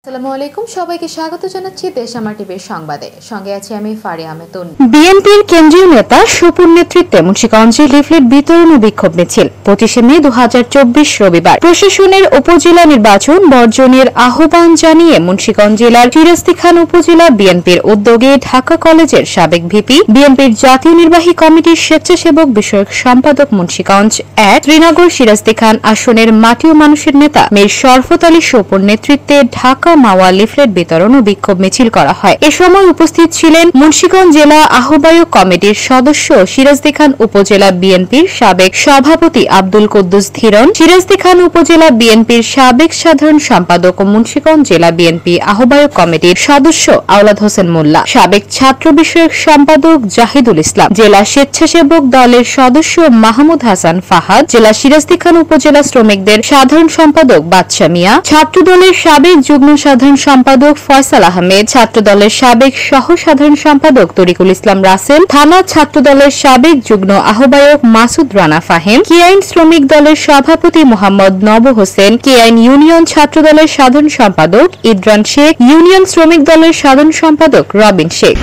আসসালামু আলাইকুম, সবাইকে স্বাগত জানাচ্ছি দেশ আমার টিভির সংবাদে। সঙ্গে আছি আমি ফারিয়া আহমেদ। বিএনপির কেন্দ্রীয় নেতা সুপুর নেতৃত্বে মুন্সিগঞ্জে লিফলেট বিতরণ ও বিক্ষোভ মিছিল 25 মে 2024 রবিবার। প্রশাসনের উপজেলা নির্বাচন বর্জনের আহ্বান জানিয়ে মুন্সিগঞ্জ জেলার ফিরোজদি খান উপজেলা বিএনপির উদ্যোগে ঢাকা কলেজের সাবেক ভিপি, বিএনপির জাতীয় নির্বাহী কমিটির স্বেচ্ছাসেবক বিষয়ক সম্পাদক মুন্সিগঞ্জ 1 শ্রীনগর সিরাজদি খান আসনের মাটি ও মানুষের নেতা মীর শরফত আলী সুপুর নেতৃত্বে ঢাকা মাওয়া লিফলেট বিতরণ ও বিক্ষোভ মিছিল করা হয়। এ সময় উপস্থিত ছিলেন মুন্সিগঞ্জ জেলা আহ্বায়ক কমিটির সদস্য সিরাজদি খান উপজেলা বিএনপির সাবেক সভাপতি আব্দুল কুদ্দুস ধীরন, সিরাজদি খান উপজেলা বিএনপির সাবেক সাধারণ সম্পাদক ও মুন্সিগঞ্জ জেলা বিএনপি আহ্বায়ক কমিটির সদস্য আওলাদ হোসেন মোল্লা, সাবেক ছাত্র বিষয়ক সম্পাদক জাহিদুল ইসলাম, জেলা স্বেচ্ছাসেবক দলের সদস্য মাহমুদ হাসান ফাহাদ, জেলা সিরাজদি খান উপজেলা শ্রমিকদের সাধারণ সম্পাদক বাদশা মিয়া, ছাত্র দলের সাবেক যুগ্ম সাধারণ সম্পাদক ফয়সাল আহমেদ, ছাত্র দলের সাবেক সহ সাধারণ সম্পাদক তরিকুল ইসলাম রাসেল, থানা ছাত্র দলের সাবেক যুগ্ম আহ্বায়ক মাসুদ রানা ফাহিম, কেআইন শ্রমিক দলের সভাপতি মোহাম্মদ নব হোসেন, কেআইন ইউনিয়ন ছাত্র দলের সাধারণ সম্পাদক ইদ্রান শেখ, ইউনিয়ন শ্রমিক দলের সাধারণ সম্পাদক রবিন শেখ।